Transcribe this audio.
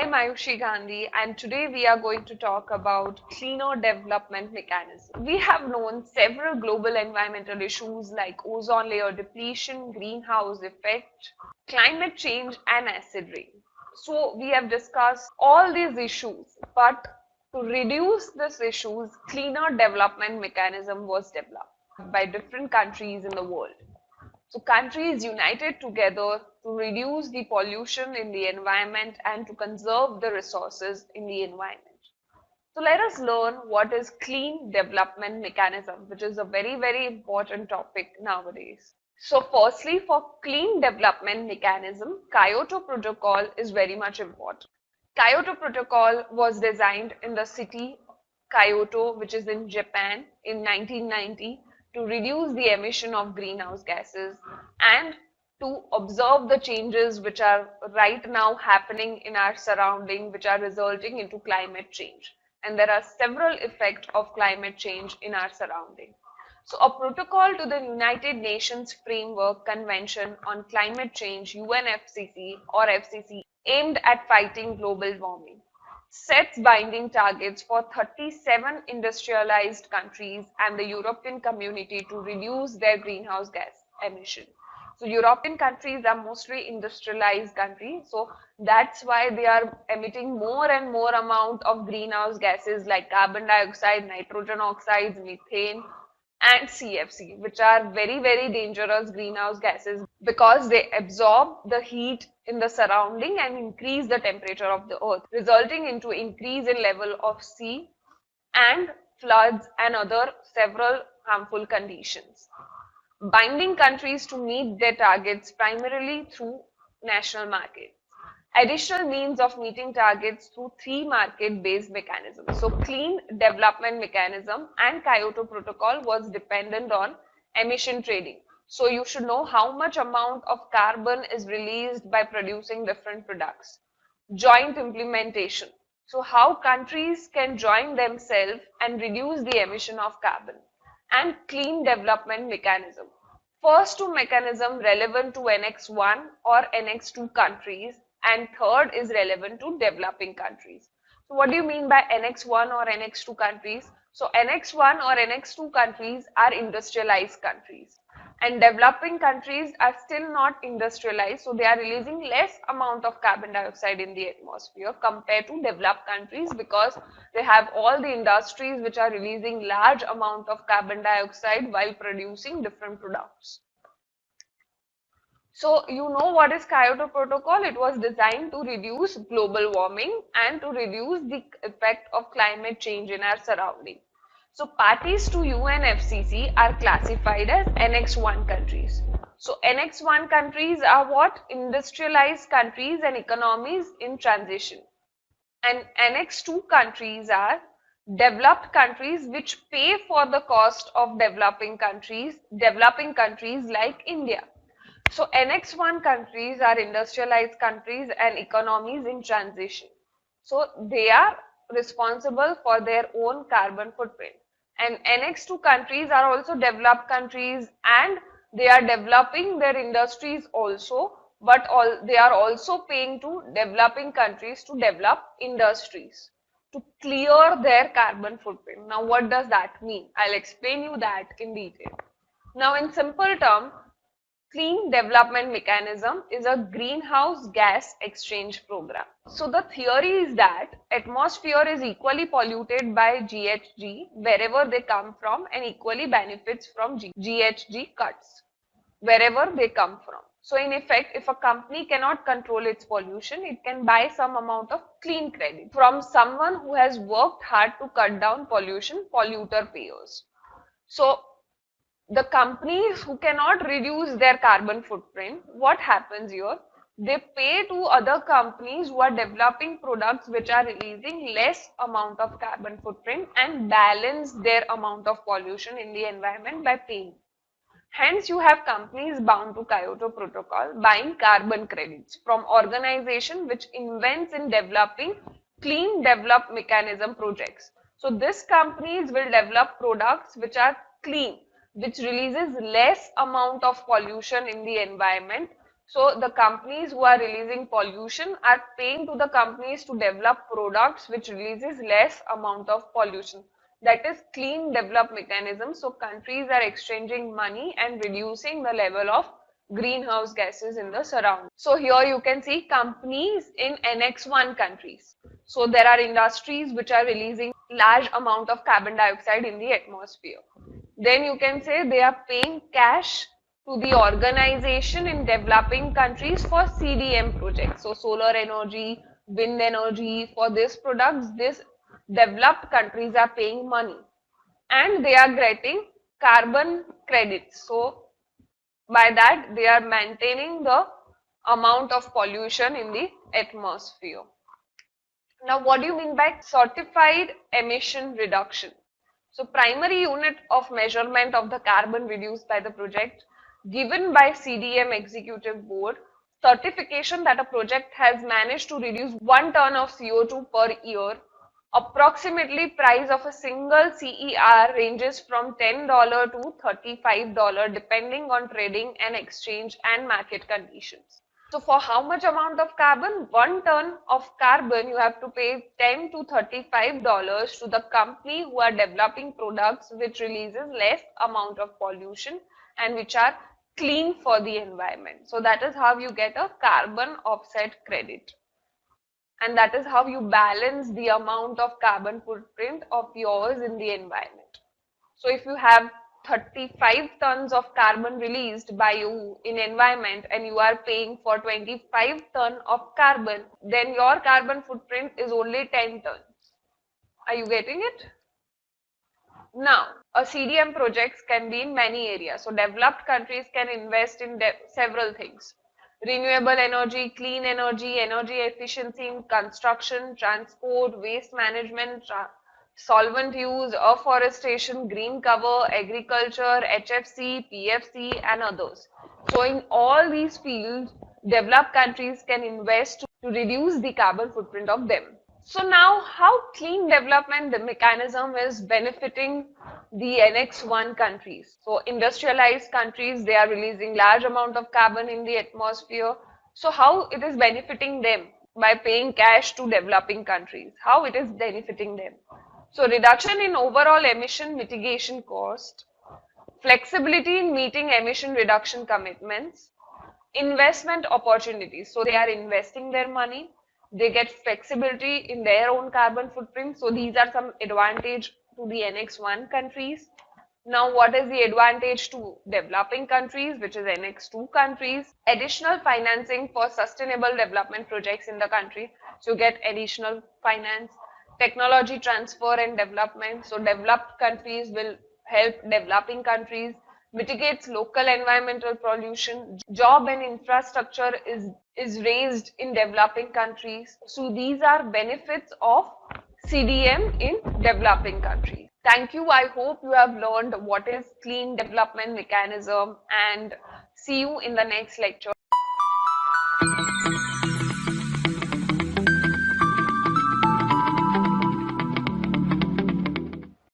I'm Ayushi Gandhi, and today we are going to talk about cleaner development mechanism. We have known several global environmental issues like ozone layer depletion, greenhouse effect, climate change, and acid rain. So we have discussed all these issues, but to reduce these issues, cleaner development mechanism was developed by different countries in the world. So countries united together to reduce the pollution in the environment and to conserve the resources in the environment. So let us learn what is clean development mechanism, which is a very important topic nowadays. So firstly, for clean development mechanism, Kyoto Protocol is very much important. Kyoto Protocol was designed in the city Kyoto, which is in Japan, in 1990 to reduce the emission of greenhouse gases and to observe the changes which are right now happening in our surrounding, which are resulting into climate change. And there are several effects of climate change in our surrounding. So a protocol to the United Nations Framework Convention on Climate Change, UNFCCC or FCC, aimed at fighting global warming, sets binding targets for 37 industrialized countries and the European community to reduce their greenhouse gas emission. So European countries are mostly industrialized countries, so that's why they are emitting more and more amount of greenhouse gases like carbon dioxide, nitrogen oxides, methane, and CFC, which are very dangerous greenhouse gases because they absorb the heat in the surrounding and increase the temperature of the earth, resulting into increase in level of sea and floods and other several harmful conditions. Binding countries to meet their targets primarily through national markets. Additional means of meeting targets through three market-based mechanisms. So clean development mechanism and Kyoto Protocol was dependent on emission trading. So you should know how much amount of carbon is released by producing different products. Joint implementation. So how countries can join themselves and reduce the emission of carbon. And clean development mechanism. First two mechanism relevant to Annex 1 or Annex 2 countries, and third is relevant to developing countries. So what do you mean by Annex 1 or Annex 2 countries? So Annex 1 or Annex 2 countries are industrialized countries, and developing countries are still not industrialized, so they are releasing less amount of carbon dioxide in the atmosphere compared to developed countries because they have all the industries which are releasing large amount of carbon dioxide while producing different products. So you know what is Kyoto Protocol? It was designed to reduce global warming and to reduce the effect of climate change in our surrounding. So parties to UNFCCC are classified as Annex 1 countries. So Annex 1 countries are what? Industrialized countries and economies in transition. And Annex 2 countries are developed countries which pay for the cost of developing countries like India. So Annex 1 countries are industrialized countries and economies in transition. So they are responsible for their own carbon footprint. And Annex 2 countries are also developed countries and they are developing their industries also, but they are also paying to developing countries to develop industries to clear their carbon footprint. Now what does that mean? I'll explain you that in detail. Now in simple terms, clean development mechanism is a greenhouse gas exchange program. So the theory is that atmosphere is equally polluted by GHG wherever they come from and equally benefits from GHG cuts wherever they come from. So in effect, if a company cannot control its pollution, it can buy some amount of clean credit from someone who has worked hard to cut down pollution, polluter pays. So the companies who cannot reduce their carbon footprint, what happens here? They pay to other companies who are developing products which are releasing less amount of carbon footprint and balance their amount of pollution in the environment by paying. Hence, you have companies bound to Kyoto Protocol buying carbon credits from organization which invents in developing clean develop mechanism projects. So, these companies will develop products which are clean, which releases less amount of pollution in the environment So the companies who are releasing pollution are paying to the companies to develop products which releases less amount of pollution. That is clean develop mechanism. So countries are exchanging money and reducing the level of greenhouse gases in the surroundings. So here you can see companies in Annex 1 countries. So there are industries which are releasing large amount of carbon dioxide in the atmosphere. Then you can say they are paying cash to the organization in developing countries for CDM projects. So solar energy, wind energy, for these products, these developed countries are paying money and they are getting carbon credits. So by that they are maintaining the amount of pollution in the atmosphere. Now, what do you mean by certified emission reduction? So, primary unit of measurement of the carbon reduced by the project given by CDM Executive Board, certification that a project has managed to reduce 1 ton of CO2 per year. Approximately price of a single CER ranges from $10 to $35 depending on trading and exchange and market conditions. So for how much amount of carbon? 1 ton of carbon, you have to pay $10 to $35 to the company who are developing products which releases less amount of pollution and which are clean for the environment. So that is how you get a carbon offset credit. And that is how you balance the amount of carbon footprint of yours in the environment. So if you have 35 tons of carbon released by you in environment and you are paying for 25 ton of carbon, then your carbon footprint is only 10 tons. Are you getting it? Now, a CDM projects can be in many areas. So developed countries can invest in several things. Renewable energy, clean energy, energy efficiency in construction, transport, waste management, solvent use, afforestation, green cover, agriculture, HFC, PFC and others. So in all these fields, developed countries can invest to reduce the carbon footprint of them. So now how clean development the mechanism is benefiting the Annex 1 countries. So industrialized countries, they are releasing large amount of carbon in the atmosphere. So how it is benefiting them? By paying cash to developing countries. How it is benefiting them? So reduction in overall emission mitigation cost, flexibility in meeting emission reduction commitments, investment opportunities. So they are investing their money, they get flexibility in their own carbon footprint. So these are some advantage to the Annex 1 countries. Now, what is the advantage to developing countries, which is Annex 2 countries? Additional financing for sustainable development projects in the country. So you get additional finance, technology transfer and development. So developed countries will help developing countries, mitigates local environmental pollution, job and infrastructure is raised in developing countries. So these are benefits of CDM in developing countries. Thank you. I hope you have learned what is clean development mechanism and see you in the next lecture.